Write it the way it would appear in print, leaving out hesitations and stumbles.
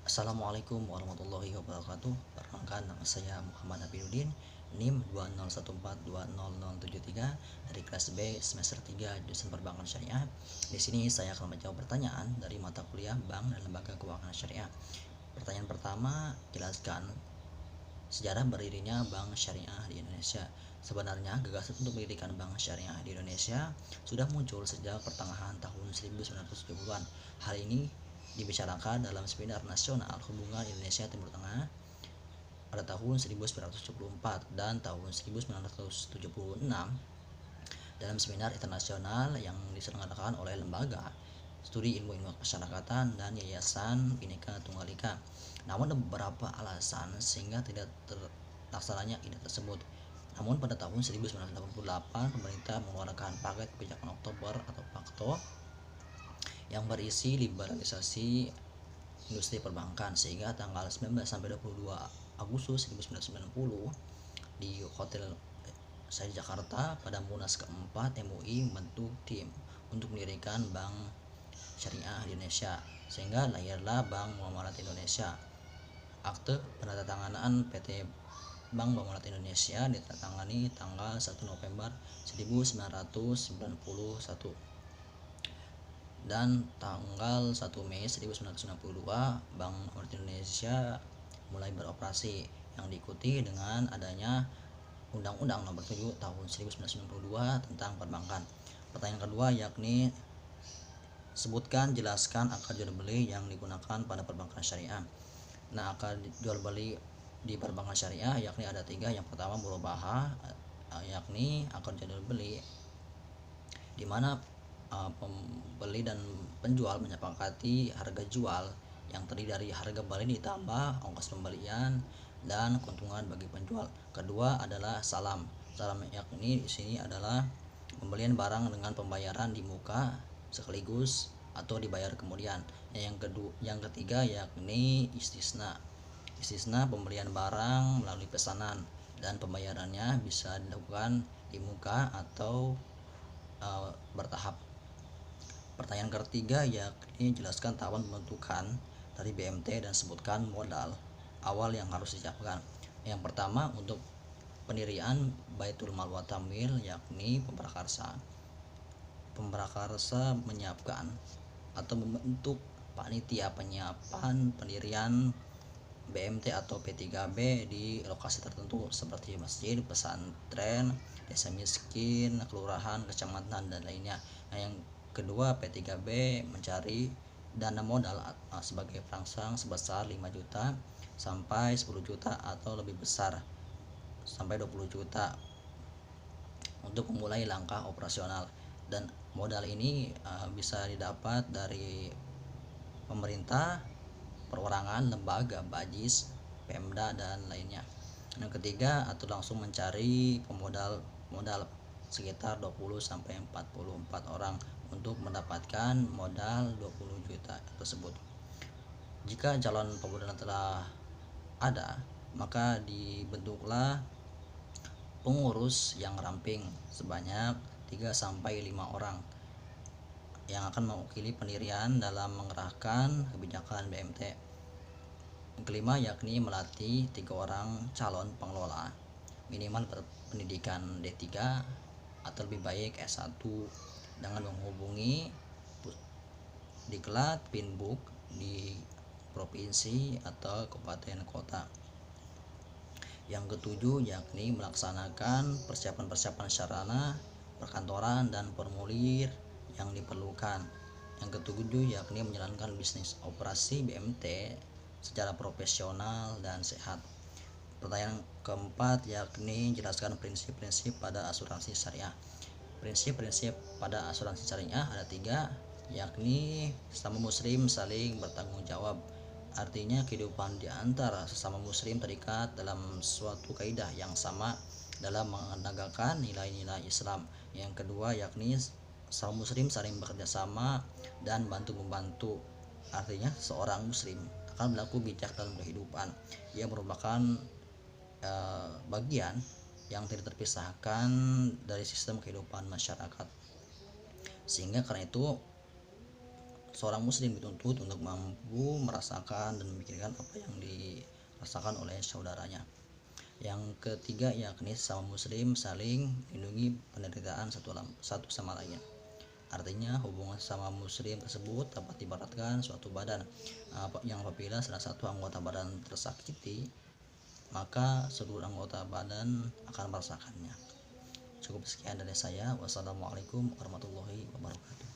Assalamualaikum warahmatullahi wabarakatuh. Perkenalkan, nama saya Muhammad Hafidudin, NIM 201420073 dari kelas B semester 3 jurusan Perbankan Syariah. Di sini saya akan menjawab pertanyaan dari mata kuliah Bank dan Lembaga Keuangan Syariah. Pertanyaan pertama, jelaskan sejarah berdirinya Bank Syariah di Indonesia. Sebenarnya gagasan untuk mendirikan Bank Syariah di Indonesia sudah muncul sejak pertengahan tahun 1970-an. Hal ini dibicarakan dalam seminar nasional hubungan Indonesia Timur Tengah pada tahun 1974 dan tahun 1976 dalam seminar internasional yang diselenggarakan oleh lembaga studi ilmu masyarakatan dan Yayasan Bhinneka Tunggal Ika. Namun ada beberapa alasan sehingga tidak terlaksananya ide tersebut. Namun pada tahun 1988 pemerintah mengeluarkan paket kebijakan Oktober atau PAKTO yang berisi liberalisasi industri perbankan, sehingga tanggal 19 sampai 22 Agustus 1990 di Hotel saya di Jakarta pada Munas keempat MUI membentuk tim untuk mendirikan Bank Syariah di Indonesia, sehingga lahirlah Bank Muamalat Indonesia. Akte penandatanganan PT Bank Muamalat Indonesia ditandatangani tanggal 1 November 1991 dan tanggal 1 Mei 1992 Bank Muamalat Indonesia mulai beroperasi, yang diikuti dengan adanya Undang-Undang Nomor 7 Tahun 1992 tentang perbankan. Pertanyaan kedua yakni sebutkan, jelaskan akad jual beli yang digunakan pada perbankan syariah. Nah, akad jual beli di perbankan syariah yakni ada 3. Yang pertama murobaha, yakni akad jual beli di mana pembeli dan penjual menyepakati harga jual yang terdiri dari harga beli ditambah ongkos pembelian dan keuntungan bagi penjual. Kedua adalah salam. Salam yakni di sini adalah pembelian barang dengan pembayaran di muka sekaligus atau dibayar kemudian. Yang ketiga yakni istisna. Istisna pembelian barang melalui pesanan dan pembayarannya bisa dilakukan di muka atau bertahap. Pertanyaan ketiga yakni jelaskan tahapan pembentukan dari BMT dan sebutkan modal awal yang harus disiapkan. Yang pertama, untuk pendirian Baitul Mal wa Tamwil yakni pemprakarsa. Pemprakarsa menyiapkan atau membentuk panitia penyiapan pendirian BMT atau P3B di lokasi tertentu seperti masjid, pesantren, desa miskin, kelurahan, kecamatan dan lainnya. Nah, yang kedua, P3B mencari dana modal sebagai perangsang sebesar 5 juta sampai 10 juta atau lebih besar sampai 20 juta untuk memulai langkah operasional, dan modal ini bisa didapat dari pemerintah, perorangan, lembaga, bajis, Pemda dan lainnya. Yang ketiga, atau langsung mencari modal sekitar 20 sampai 44 orang untuk mendapatkan modal 20 juta tersebut. Jika calon pemodal telah ada, maka dibentuklah pengurus yang ramping sebanyak 3 sampai 5 orang yang akan mewakili pendirian dalam mengerahkan kebijakan BMT. Yang kelima yakni melatih 3 orang calon pengelola minimal berpendidikan D3 atau lebih baik S1 dengan menghubungi Diklat Pinbuk di provinsi atau kabupaten kota. Yang ketujuh yakni melaksanakan persiapan sarana perkantoran dan formulir yang diperlukan. Yang ketujuh yakni menjalankan bisnis operasi BMT secara profesional dan sehat. Pertanyaan keempat yakni jelaskan prinsip-prinsip pada asuransi syariah. Prinsip-prinsip pada asuransi syariah ada 3, yakni sesama muslim saling bertanggung jawab. Artinya kehidupan di antara sesama muslim terikat dalam suatu kaidah yang sama dalam menegakkan nilai-nilai Islam. Yang kedua yakni sesama muslim saling bekerja sama dan bantu-membantu. Artinya seorang muslim akan berlaku bijak dalam kehidupan. Ia merupakan bagian yang tidak terpisahkan dari sistem kehidupan masyarakat. Sehingga karena itu seorang muslim dituntut untuk mampu merasakan dan memikirkan apa yang dirasakan oleh saudaranya. Yang ketiga, yakni sama muslim saling melindungi penderitaan satu sama lain. Artinya hubungan sama muslim tersebut dapat ibaratkan suatu badan yang apabila salah satu anggota badan tersakiti, maka seluruh anggota badan akan merasakannya. Cukup sekian dari saya. Wassalamualaikum warahmatullahi wabarakatuh.